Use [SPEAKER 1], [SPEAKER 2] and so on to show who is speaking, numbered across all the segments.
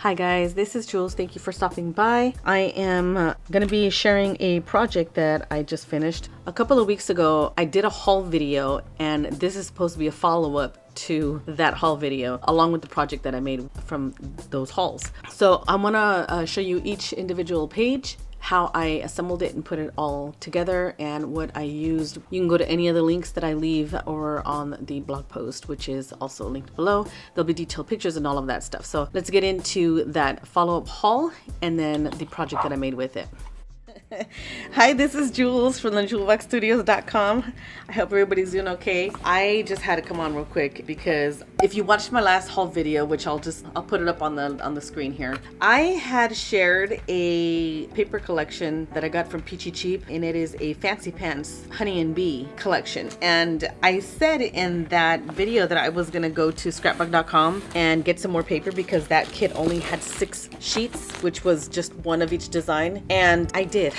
[SPEAKER 1] Hi guys, this is Jules. Thank you for stopping by. I am going to be sharing a project that I just finished. A couple of weeks ago, I did a haul video, and this is supposed to be a follow-up to that haul video along with the project that I made from those hauls. So I'm going to show you each individual page, how I assembled it and put it all together, and what I used. You can go to any of the links that I leave or on the blog post, which is also linked below. There'll be detailed pictures and all of that stuff. So let's get into that follow-up haul and then the project that I made with it. Hi, this is Jules from the JuleBoxStudios.com. I hope everybody's doing okay. I just had to come on real quick because if you watched my last haul video, which I'll put it up on the screen here, I had shared a paper collection that I got from Peachy Cheap, and it is a Fancy Pants Honey and Bee collection. And I said in that video that I was gonna go to scrapbook.com and get some more paper because that kit only had 6 sheets, which was just one of each design, and I did.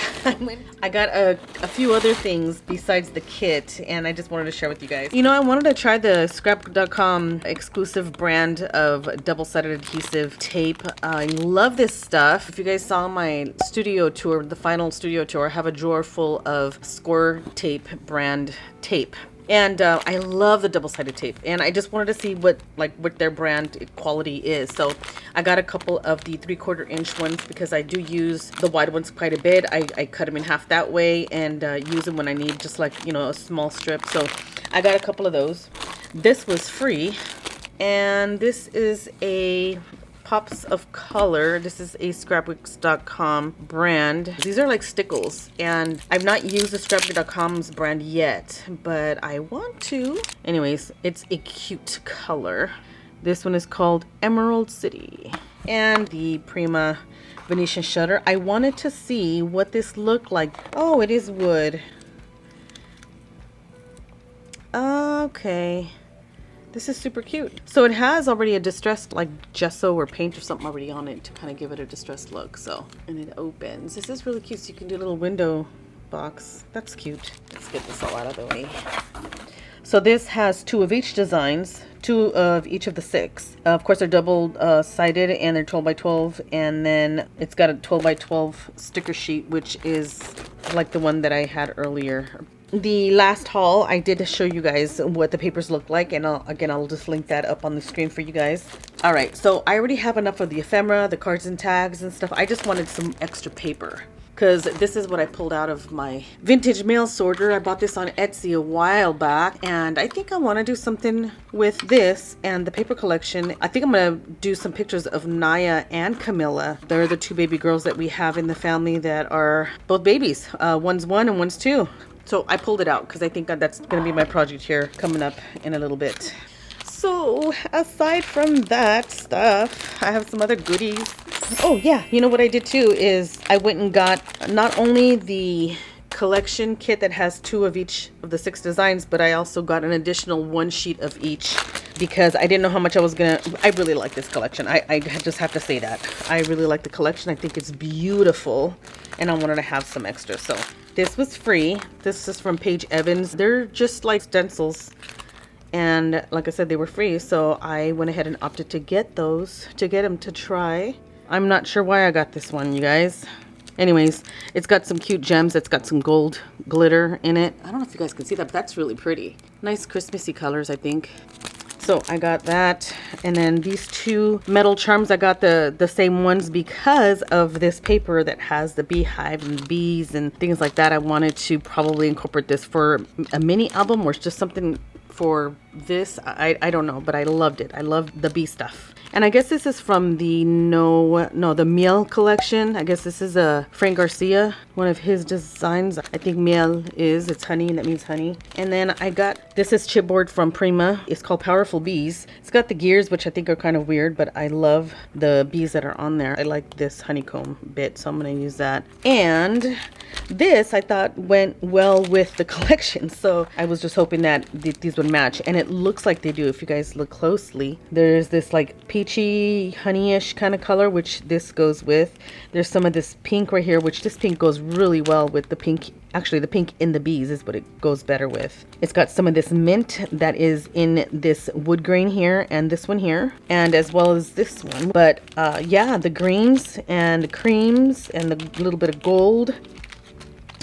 [SPEAKER 1] I got a few other things besides the kit, and I just wanted to share with you guys. You know, I wanted to try the scrapbook.com exclusive brand of double-sided adhesive tape. I love this stuff. If you guys saw my studio tour, the final studio tour, I have a drawer full of Score Tape brand tape. And I love the double-sided tape, and I just wanted to see what their brand quality is. So I got a couple of the 3/4 inch ones because I do use the wide ones quite a bit. I cut them in half that way and use them when I need just like, you know, a small strip. So I got a couple of those. This was free, and this is a Pops of Color. This is a scrapbooks.com brand. These are like stickles, and I've not used the scrapbook.com's brand yet, but I want to. Anyways, it's a cute color. This one is called Emerald City. And the Prima Venetian shutter. I wanted to see what this looked like. Oh, it is wood. Okay. This is super cute. So it has already a distressed like gesso or paint or something already on it to kind of give it a distressed look. So, and it opens. This is really cute. So you can do a little window box. That's cute. Let's get this all out of the way. So this has 2 of each designs, 2 of each of the 6. Of course, they're double-sided and they're 12 by 12. And then it's got a 12 by 12 sticker sheet, which is like the one that I had earlier. The last haul, I did show you guys what the papers look like, and I'll just link that up on the screen for you guys. All right, so I already have enough of the ephemera, the cards and tags and stuff. I just wanted some extra paper because this is what I pulled out of my vintage mail sorter. I bought this on Etsy a while back, and I think I want to do something with this and the paper collection. I think I'm going to do some pictures of Naya and Camilla. They're the 2 baby girls that we have in the family that are both babies. One's 1 and one's 2. So I pulled it out because I think that's going to be my project here coming up in a little bit. So aside from that stuff, I have some other goodies. Oh yeah, you know what I did too is I went and got not only the collection kit that has 2 of each of the 6 designs, but I also got an additional 1 sheet of each because I didn't know how much I was gonna. I really like this collection. I just have to say that. I really like the collection. I think it's beautiful, and I wanted to have some extra. So this was free. This is from Paige Evans. They're just like stencils, and like I said, they were free, so I went ahead and opted to get those, to get them to try. I'm not sure why I got this one, you guys. Anyways, it's got some cute gems. It's got some gold glitter in it. I don't know if you guys can see that, but that's really pretty. Nice Christmassy colors, I think. So I got that, and then these 2 metal charms, I got the same ones because of this paper that has the beehive and bees and things like that. I wanted to probably incorporate this for a mini album or just something for this. I don't know, but I loved it. I loved the bee stuff. And I guess this is from the the Miel collection. I guess this is a Frank Garcia, one of his designs. I think Miel it's honey, and that means honey. And then I got, this is chipboard from Prima. It's called Powerful Bees. It's got the gears, which I think are kind of weird, but I love the bees that are on there. I like this honeycomb bit, so I'm going to use that. And this I thought went well with the collection, so I was just hoping that these would match, and it looks like they do. If you guys look closely, there's this like peach peachy, honeyish kind of color, which this goes with. There's some of this pink right here, which this pink goes really well with the pink. Actually, the pink in the bees is what it goes better with. It's got some of this mint that is in this wood grain here and this one here, and as well as this one. But yeah, the greens and the creams and the little bit of gold.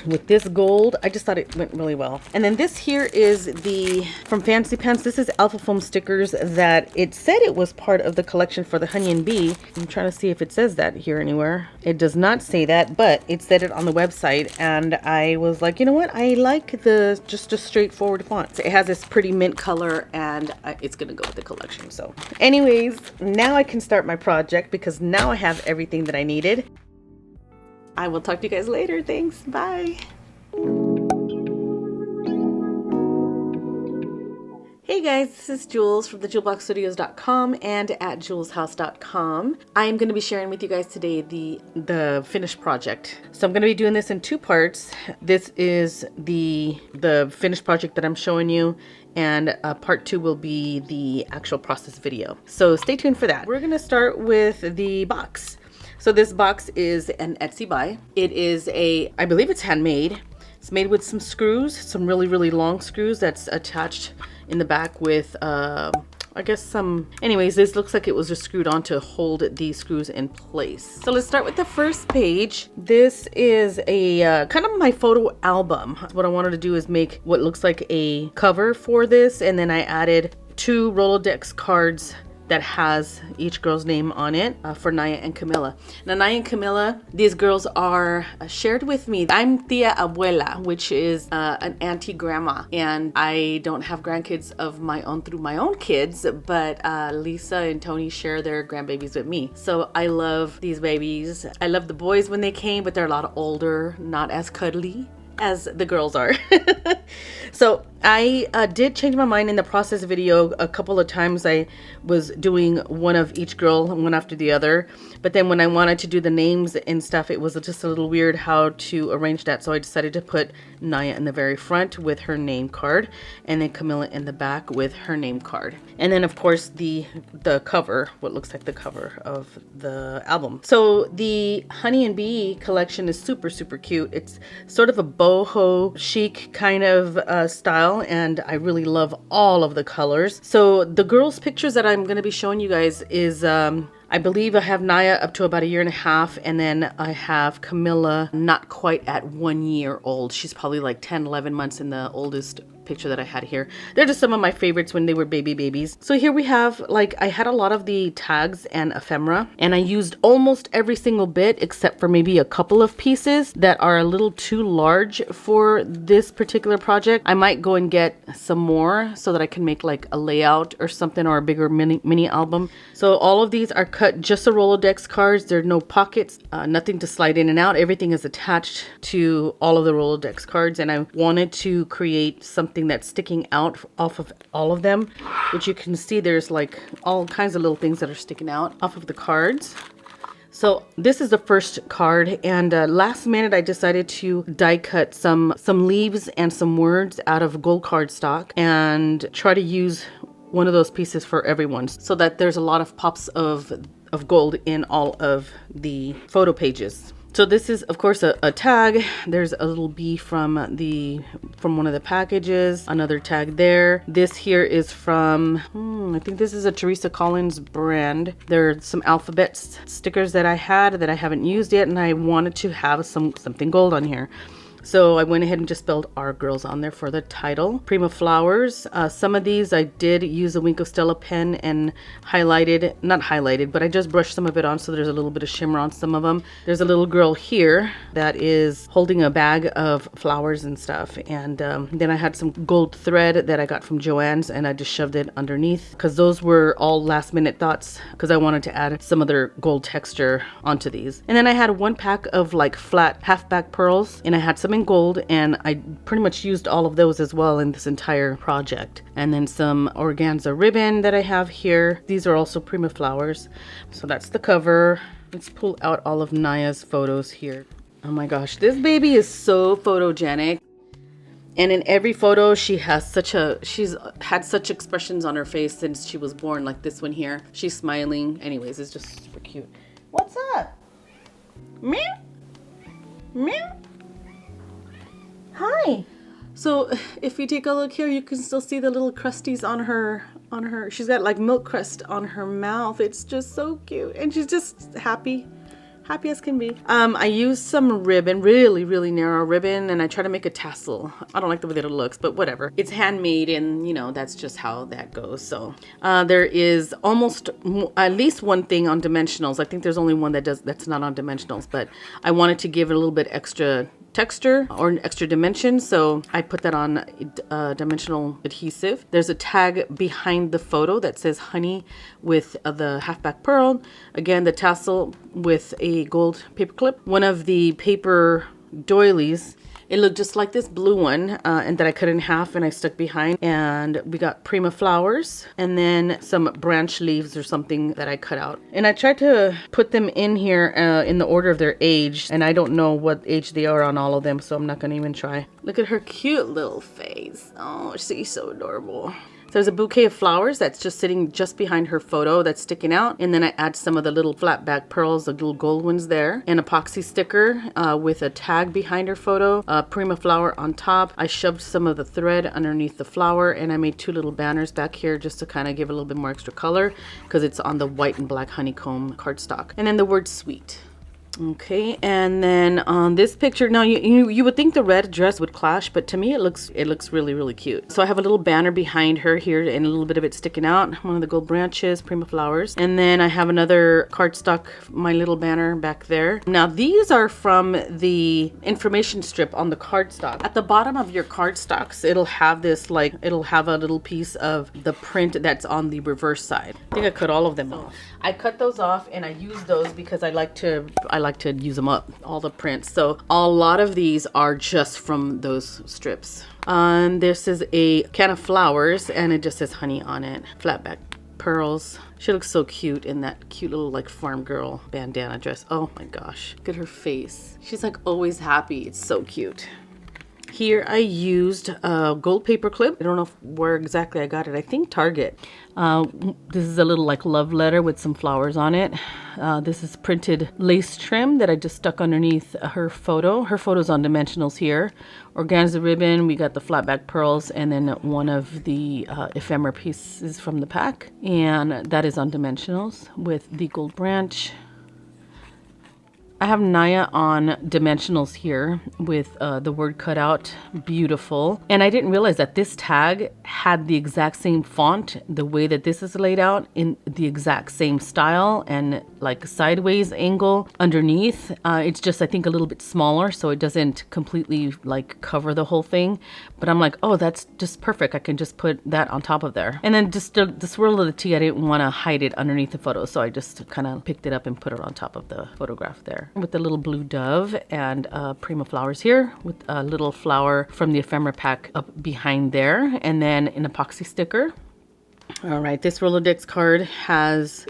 [SPEAKER 1] With this gold, I just thought it went really well. And then this here is the from Fancy Pants. This is alpha foam stickers that it said it was part of the collection for the Honey and Bee. I'm trying to see if it says that here anywhere. It does not say that, but it said it on the website, and I was like, you know what, I like the just a straightforward font. So it has this pretty mint color, and it's gonna go with the collection. So anyways, now I can start my project because now I have everything that I needed. I will talk to you guys later. Thanks. Bye. Hey guys, this is Jules from the juleboxstudios.com and at juleshouse.com. I am going to be sharing with you guys today the finished project. So I'm going to be doing this in two parts. This is the finished project that I'm showing you, and part two will be the actual process video. So stay tuned for that. We're going to start with the box. So this box is an Etsy buy. It is I believe it's handmade. It's made with some screws, some really, really long screws that's attached in the back with, I guess anyways, this looks like it was just screwed on to hold these screws in place. So let's start with the first page. This is a kind of my photo album. What I wanted to do is make what looks like a cover for this, and then I added 2 Rolodex cards that has each girl's name on it for Naya and Camilla. Now Naya and Camilla, these girls are shared with me. I'm Tia Abuela, which is an auntie grandma, and I don't have grandkids of my own through my own kids, but Lisa and Tony share their grandbabies with me. So I love these babies. I love the boys when they came, but they're a lot older, not as cuddly as the girls are. So I did change my mind in the process video a couple of times. I was doing one of each girl, one after the other. But then when I wanted to do the names and stuff, it was just a little weird how to arrange that. So I decided to put Naya in the very front with her name card, and then Camilla in the back with her name card. And then of course the cover, what looks like the cover of the album. So the Honey and Bee collection is super, super cute. It's sort of a boho chic kind of style, and I really love all of the colors. So the girls' pictures that I'm going to be showing you guys is I believe I have Naya up to about 1.5 years, and then I have Camilla not quite at 1 year old. She's probably like 10, 11 months in the oldest picture that I had here. They're just some of my favorites when they were babies. So here we have, like, I had a lot of the tags and ephemera, and I used almost every single bit except for maybe a couple of pieces that are a little too large for this particular project. I might go and get some more so that I can make like a layout or something, or a bigger mini album. So all of these are cut just a Rolodex cards. There are no pockets, nothing to slide in and out. Everything is attached to all of the Rolodex cards, and I wanted to create something that's sticking out off of all of them, which you can see there's like all kinds of little things that are sticking out off of the cards. So this is the first card, and last minute I decided to die cut some leaves and some words out of gold cardstock and try to use one of those pieces for everyone, so that there's a lot of pops of gold in all of the photo pages. So this is, of course, a tag. There's a little bee from one of the packages, another tag there. This here is from, I think this is a Teresa Collins brand. There are some alphabet stickers that I had that I haven't used yet, and I wanted to have something gold on here. So I went ahead and just spelled Our Girls on there for the title. Prima Flowers. Some of these I did use a Wink of Stella pen and not highlighted, but I just brushed some of it on so there's a little bit of shimmer on some of them. There's a little girl here that is holding a bag of flowers and stuff. And then I had some gold thread that I got from Joann's, and I just shoved it underneath because those were all last minute thoughts because I wanted to add some other gold texture onto these. And then I had 1 pack of like flat half-back pearls, and I had some in gold, and I pretty much used all of those as well in this entire project. And then some organza ribbon that I have here. These are also Prima Flowers. So that's the cover. Let's pull out all of Naya's photos here. Oh my gosh, this baby is so photogenic. And in every photo, she's had such expressions on her face since she was born, like this one here. She's smiling. Anyways, it's just super cute. What's up? Meow. Meow. Hi. So if you take a look here, you can still see the little crusties on her. She's got like milk crust on her mouth. It's just so cute. And she's just happy as can be. I used some ribbon, really narrow ribbon, and I try to make a tassel. I don't like the way that it looks, but whatever. It's handmade, and you know, that's just how that goes. So there is almost at least one thing on dimensionals. I think there's only one that's not on dimensionals, but I wanted to give it a little bit extra texture or an extra dimension, so I put that on dimensional adhesive. There's a tag behind the photo that says honey with the halfback pearl. Again, the tassel with a gold paper clip. One of the paper doilies, it looked just like this blue one, and that I cut in half and I stuck behind. And we got prima flowers and then some branch leaves or something that I cut out. And I tried to put them in here in the order of their age, and I don't know what age they are on all of them, so I'm not gonna even try. Look at her cute little face. Oh, she's so adorable. So there's a bouquet of flowers that's just sitting just behind her photo that's sticking out. And then I add some of the little flat back pearls, the little gold ones there. An epoxy sticker with a tag behind her photo. A prima flower on top. I shoved some of the thread underneath the flower, and I made two little banners back here just to kind of give a little bit more extra color because it's on the white and black honeycomb cardstock. And then the word sweet. Okay, and then on this picture, now you would think the red dress would clash, but to me it looks really cute. So I have a little banner behind her here and a little bit of it sticking out. One of the gold branches, prima flowers. And then I have another cardstock, my little banner back there. Now these are from the information strip on the cardstock. At the bottom of your cardstocks, it'll have this, like, it'll have a little piece of the print that's on the reverse side. I think I cut all of them off. I cut those off and I use those because I like to use them up, all the prints. So a lot of these are just from those strips. This is a can of flowers and it just says honey on it. Flatback pearls. She looks so cute in that cute little like farm girl bandana dress. Oh my gosh, look at her face. She's like always happy. It's so cute. Here I used a gold paper clip. I don't know where exactly I got it. I think Target. This is a little like love letter with some flowers on it. This is printed lace trim that I just stuck underneath her photo. Her photo's on dimensionals here. Organza ribbon, we got the flatback pearls, and then one of the ephemera pieces from the pack. And that is on dimensionals with the gold branch. I have Naya on dimensionals here with the word cut out, beautiful. And I didn't realize that this tag had the exact same font, the way that this is laid out, in the exact same style and like sideways angle underneath. It's just, I think, a little bit smaller, so it doesn't completely like cover the whole thing. But I'm like, oh, that's just perfect. I can just put that on top of there. And then just the swirl of the T, I didn't want to hide it underneath the photo, so I just kind of picked it up and put it on top of the photograph there. With the little blue dove and prima flowers here with a little flower from the ephemera pack up behind there, and then an epoxy sticker. All right, this Rolodex card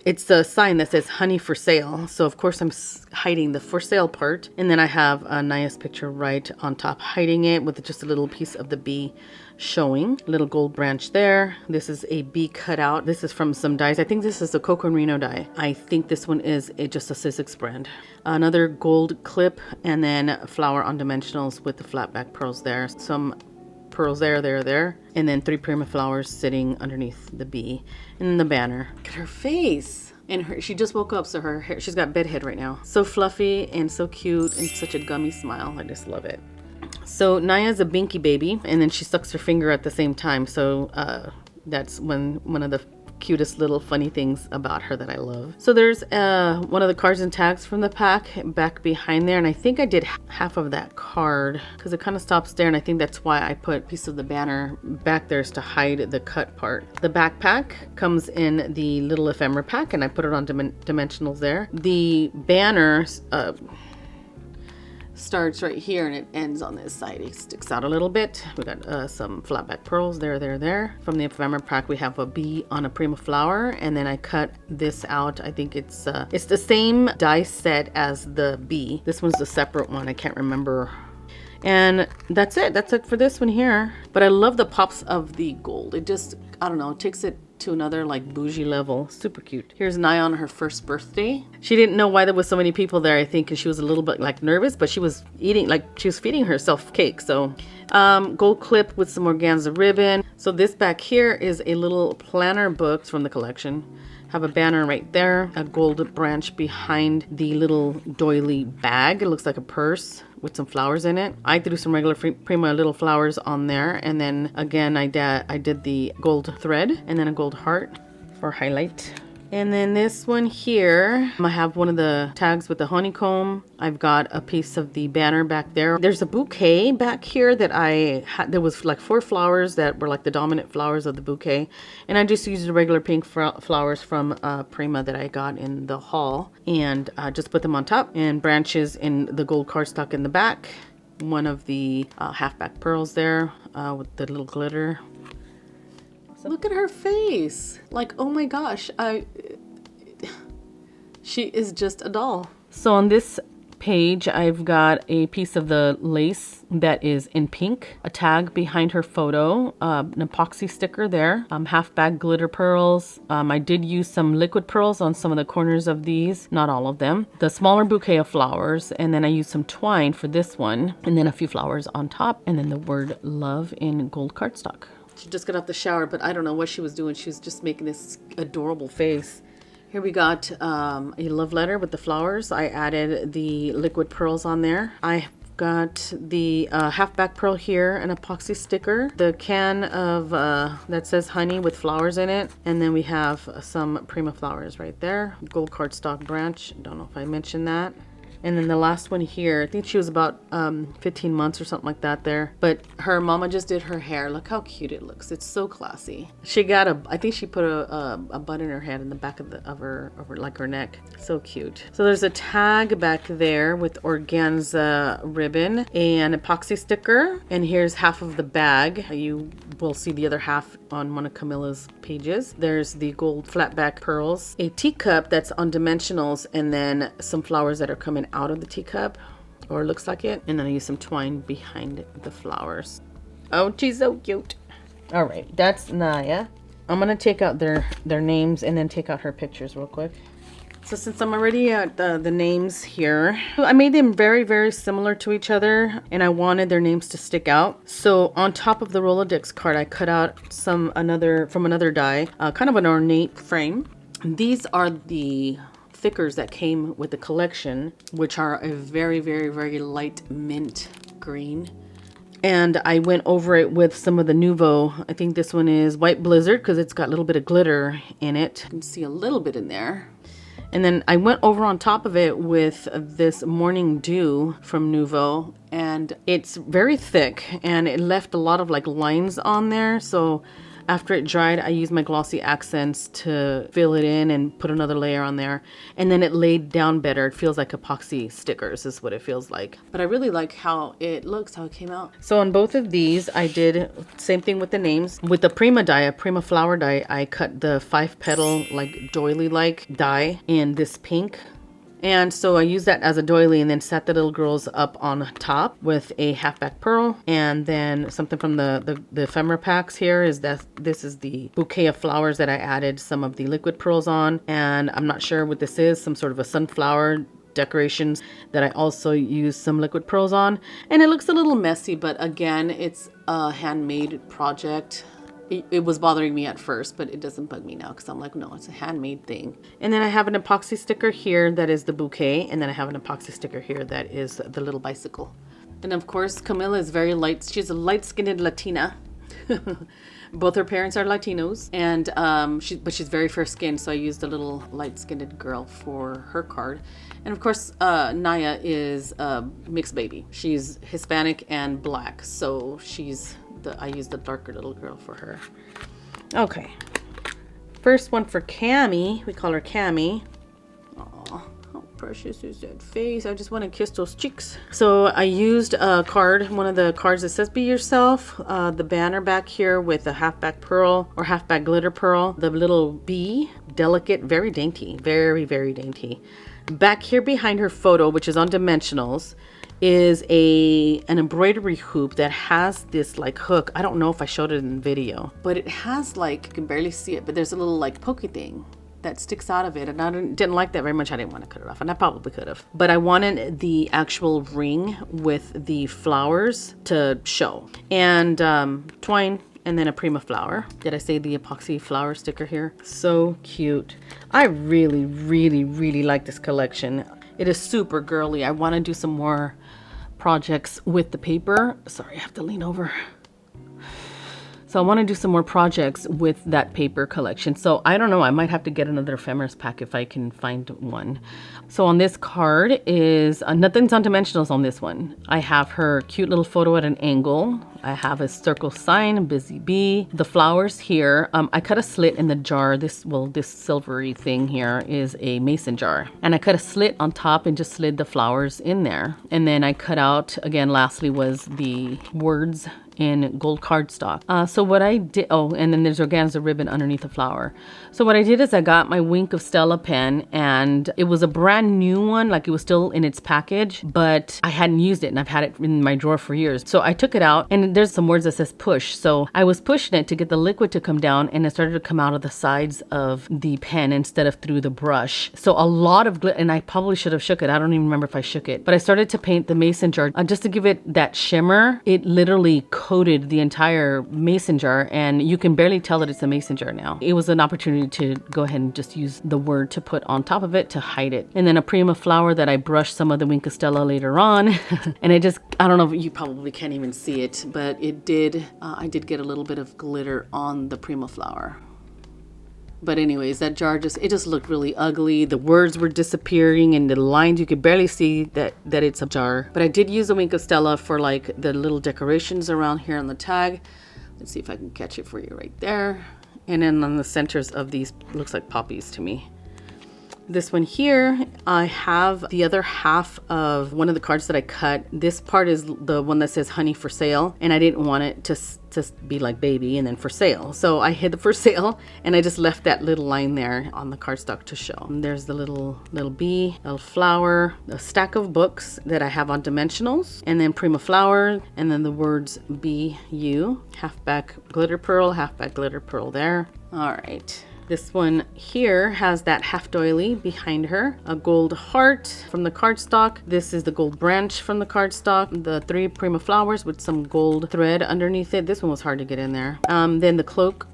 [SPEAKER 1] it's a sign that says honey for sale. So of course I'm hiding the for sale part. And then I have Naya's picture right on top, hiding it with just a little piece of the bee showing. Little gold branch there. This is a bee cutout. This is from some dyes. I think this is a Coco and Reno dye. I think this one is just a Sizzix brand. Another gold clip, and then a flower on dimensionals with the flatback pearls there. Some pearls there, and then 3 prima flowers sitting underneath the bee, and then the banner. Look at her face. And she just woke up, so her hair, she's got bedhead right now. So fluffy and so cute and such a gummy smile. I just love it. So Naya's a binky baby, and then she sucks her finger at the same time. So that's one of the cutest little funny things about her that I love. So there's one of the cards and tags from the pack back behind there, and I think I did half of that card because it kind of stops there, and I think that's why I put a piece of the banner back there, is to hide the cut part. The backpack comes in the little ephemera pack, and I put it on dimensionals there. The banner starts right here and it ends on this side. It sticks out a little bit. We got some flatback pearls there. From the ephemera pack, we have a bee on a prima flower, and then I cut this out. I think it's the same die set as the bee. This one's the separate one. I can't remember. And that's it. That's it for this one here. But I love the pops of the gold. It just, I don't know, it takes it to another like bougie level. Super cute. Here's Naya on her first birthday. She didn't know why there was so many people there, I think, because she was a little bit like nervous, but she was eating, like she was feeding herself cake. So gold clip with some organza ribbon. So this back here is a little planner book from the collection. Have a banner right there, a gold branch behind the little doily bag. It looks like a purse with some flowers in it. I threw some regular Prima little flowers on there, and then again I did the gold thread and then a gold heart for highlight. And then this one here, I have one of the tags with the honeycomb. I've got a piece of the banner back there. There's a bouquet back here that I had. There was like 4 flowers that were like the dominant flowers of the bouquet. And I just used the regular pink flowers from Prima that I got in the haul. And just put them on top. And branches in the gold cardstock in the back. One of the half-back pearls there with the little glitter. Look at her face. Like, oh my gosh, she is just a doll. So on this page, I've got a piece of the lace that is in pink, a tag behind her photo, an epoxy sticker there, half bag glitter pearls. I did use some liquid pearls on some of the corners of these, not all of them. The smaller bouquet of flowers, and then I used some twine for this one, and then a few flowers on top, and then the word love in gold cardstock. She just got out the shower, but I don't know what she was doing. She was just making this adorable face. Here we got a love letter with the flowers. I added the liquid pearls on there. I got the half-back pearl here, an epoxy sticker, the can of that says honey with flowers in it, and then we have some Prima flowers right there. Gold cardstock branch. Don't know if I mentioned that. And then the last one here, I think she was about 15 months or something like that there. But her mama just did her hair. Look how cute it looks. It's so classy. She got I think she put a bun in her head in the back of her like her neck. So cute. So there's a tag back there with organza ribbon and epoxy sticker. And here's half of the bag. You will see the other half on one of Camilla's pages. There's the gold flatback pearls, a teacup that's on dimensionals, and then some flowers that are coming out of the teacup, or looks like it. And then I use some twine behind the flowers. Oh, she's so cute. All right, that's Naya. I'm gonna take out their names and then take out her pictures real quick. So since I'm already at the names here, I made them very, very similar to each other, and I wanted their names to stick out. So on top of the Rolodex card, I cut out from another die, kind of an ornate frame. These are the thickers that came with the collection, which are a very, very, very light mint green. And I went over it with some of the Nouveau. I think this one is White Blizzard because it's got a little bit of glitter in it. You can see a little bit in there. And then I went over on top of it with this Morning Dew from Nouveau, and it's very thick and it left a lot of like lines on there. So after it dried, I used my glossy accents to fill it in and put another layer on there. And then it laid down better. It feels like epoxy stickers is what it feels like. But I really like how it looks, how it came out. So on both of these, I did same thing with the names. With the Prima die, a Prima flower die, I cut the 5-petal like doily-like die in this pink. And so I used that as a doily and then set the little girls up on top with a half-back pearl. And then something from the ephemera packs here is that this is the bouquet of flowers that I added some of the liquid pearls on. And I'm not sure what this is, some sort of a sunflower decorations that I also used some liquid pearls on. And it looks a little messy, but again, it's a handmade project. It was bothering me at first, but it doesn't bug me now because I'm like, no, it's a handmade thing. And then I have an epoxy sticker here that is the bouquet. And then I have an epoxy sticker here that is the little bicycle. And of course, Camilla is very light. She's a light-skinned Latina. Both her parents are Latinos, and but she's very fair-skinned, so I used a little light-skinned girl for her card. And of course, Naya is a mixed baby. She's Hispanic and black, so I used the darker little girl for her. Okay. First one for Cammy. We call her Cammy. Aw, how precious is that face? I just want to kiss those cheeks. So I used a card, one of the cards that says Be Yourself. The banner back here with a half-back pearl or half-back glitter pearl. The little bee, delicate, very dainty. Very, very dainty. Back here behind her photo, which is on dimensionals, is an embroidery hoop that has this like hook. I don't know if I showed it in the video, but it has like, you can barely see it, but there's a little like pokey thing that sticks out of it, and I didn't like that very much. I didn't want to cut it off, and I probably could have, but I wanted the actual ring with the flowers to show, and twine, and then a Prima flower. Did I say the epoxy flower sticker here? So cute. I really, really, really like this collection. It is super girly. I want to do some more projects with the paper. Sorry, I have to lean over. So I want to do some more projects with that paper collection. So I don't know, I might have to get another ephemeris pack if I can find one. So on this card is, nothing's on dimensionals on this one. I have her cute little photo at an angle. I have a circle sign, a busy bee. The flowers here, I cut a slit in the jar. This silvery thing here is a mason jar. And I cut a slit on top and just slid the flowers in there. And then I cut out, again, lastly was the words in gold cardstock. So what I did, oh, and then there's organza ribbon underneath the flower. So what I did is I got my Wink of Stella pen, and it was a brand new one, like it was still in its package, but I hadn't used it, and I've had it in my drawer for years. So I took it out, and there's some words that says push. So I was pushing it to get the liquid to come down, and it started to come out of the sides of the pen instead of through the brush. So a lot of glitter, and I probably should have shook it. I don't even remember if I shook it, but I started to paint the mason jar just to give it that shimmer. It literally coated the entire mason jar, and you can barely tell that it's a mason jar now. It was an opportunity to go ahead and just use the word to put on top of it to hide it. And then a Prima flower that I brushed some of the Wink of Stella later on. And I don't know if you probably can't even see it, but it did, I did get a little bit of glitter on the Prima flower. But anyways, that jar it just looked really ugly. The words were disappearing, and the lines, you could barely see that it's a jar. But I did use the Wink of Stella for like the little decorations around here on the tag. Let's see if I can catch it for you right there. And then on the centers of these, looks like poppies to me. This one here, I have the other half of one of the cards that I cut. This part is the one that says honey for sale, and I didn't want it to be like baby and then for sale. So I hid the for sale, and I just left that little line there on the cardstock to show. And there's the little bee, little flower, a stack of books that I have on dimensionals, and then Prima flower, and then the words BU, half back glitter pearl there. All right. This one here has that half doily behind her, a gold heart from the cardstock. This is the gold branch from the cardstock, the 3 Prima flowers with some gold thread underneath it. This one was hard to get in there. Then the cloak,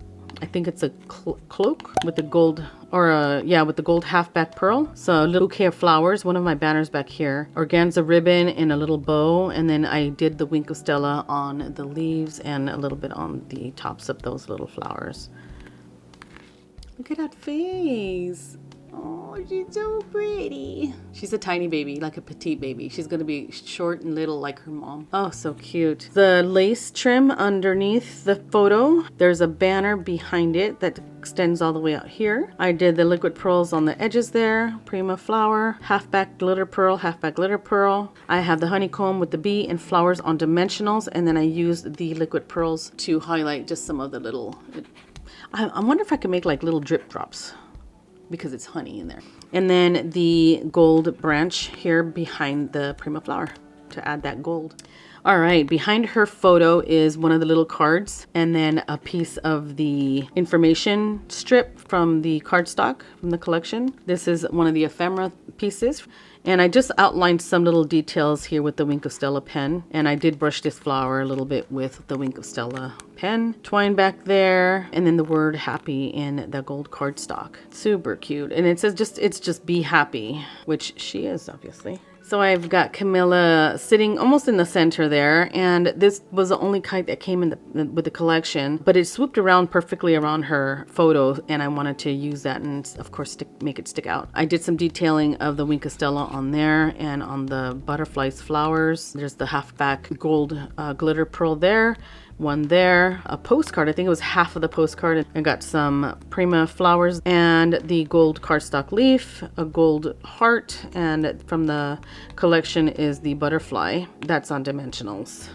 [SPEAKER 1] I think it's a cloak with the gold, with the gold half back pearl. So a little bouquet of flowers, one of my banners back here, organza ribbon and a little bow. And then I did the Wink of Stella on the leaves and a little bit on the tops of those little flowers. Look at that face. Oh, she's so pretty. She's a tiny baby, like a petite baby. She's gonna be short and little like her mom. Oh, so cute. The lace trim underneath the photo. There's a banner behind it that extends all the way out here. I did the liquid pearls on the edges there. Prima flower, half back glitter pearl, half back glitter pearl. I have the honeycomb with the bee and flowers on dimensionals, and then I used the liquid pearls to highlight just some of the little, I wonder if I can make like little drip drops because it's honey in there. And then the gold branch here behind the Prima flower to add that gold. All right, behind her photo is one of the little cards, and then a piece of the information strip from the cardstock from the collection. This is one of the ephemera pieces. And I just outlined some little details here with the Wink of Stella pen. And I did brush this flower a little bit with the Wink of Stella pen. Twine back there. And then the word happy in the gold cardstock. Super cute. And it says it's just be happy, which she is obviously. So I've got Camilla sitting almost in the center there, and this was the only kite that came in with the collection, but it swooped around perfectly around her photo, and I wanted to use that and of course make it stick out. I did some detailing of the Wink of Stella on there and on the butterflies flowers. There's the half back gold glitter pearl there. One there, a postcard, I think it was half of the postcard. I got some Prima flowers and the gold cardstock leaf, a gold heart, and from the collection is the butterfly. That's on dimensionals.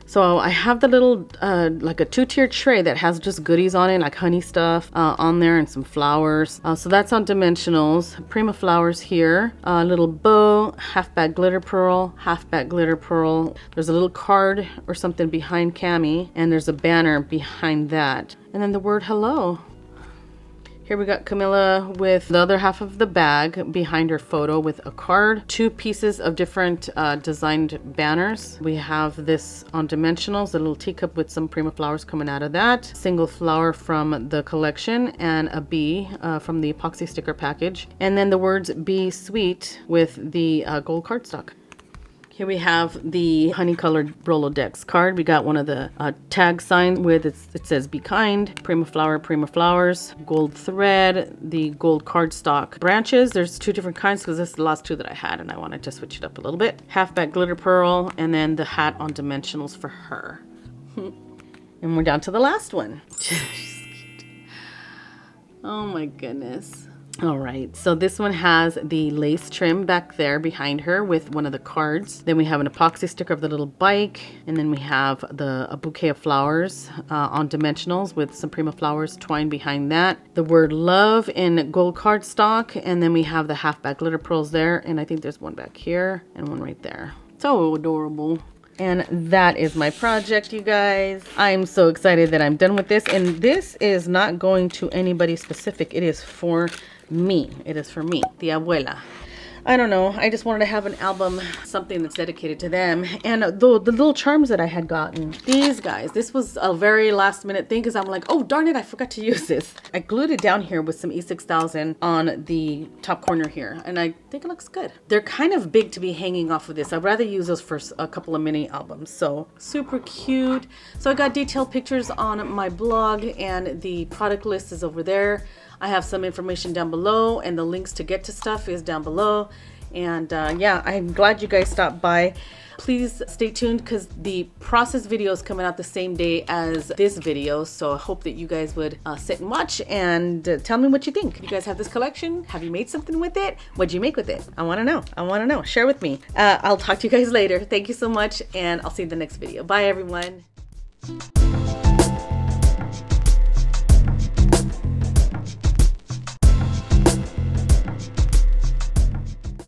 [SPEAKER 1] So I have the little, like a 2-tier tray that has just goodies on it, like honey stuff on there and some flowers. So that's on dimensionals. Prima flowers here, a little bow, half bag glitter pearl, half bag glitter pearl. There's a little card or something behind Cami, and there's a banner behind that. And then the word hello. Here we got Camilla with the other half of the bag behind her photo with a card, 2 pieces of different designed banners. We have this on dimensionals, a little teacup with some Prima flowers coming out of that, single flower from the collection, and a bee from the epoxy sticker package. And then the words "Be Sweet" with the gold cardstock. Here we have the honey colored Rolodex card. We got one of the tag signs with it says "Be Kind," Prima Flower, Prima Flowers, gold thread, the gold cardstock branches. There's 2 different kinds because this is the last 2 that I had and I wanted to switch it up a little bit. Half back glitter pearl, and then the hat on dimensionals for her. And we're down to the last one. She's cute. Oh my goodness. All right, so this one has the lace trim back there behind her with one of the cards. Then we have an epoxy sticker of the little bike, and then we have a bouquet of flowers on dimensionals with some Prima flowers twined behind that. The word love in gold cardstock, and then we have the half back glitter pearls there, and I think there's one back here and one right there. So adorable. And that is my project, you guys. I'm so excited that I'm done with this, and this is not going to anybody specific. It is for me. It is for me, the abuela. I don't know. I just wanted to have an album, something that's dedicated to them. And the little charms that I had gotten, these guys, this was a very last minute thing because I'm like, oh, darn it, I forgot to use this. I glued it down here with some E6000 on the top corner here, and I think it looks good. They're kind of big to be hanging off of this. I'd rather use those for a couple of mini albums. So super cute. So I got detailed pictures on my blog, and the product list is over there. I have some information down below, and the links to get to stuff is down below. And yeah, I'm glad you guys stopped by. Please stay tuned because the process video is coming out the same day as this video. So I hope that you guys would sit and watch and tell me what you think. You guys have this collection? Have you made something with it? What'd you make with it? I want to know. I want to know. Share with me. I'll talk to you guys later. Thank you so much, and I'll see you in the next video. Bye, everyone.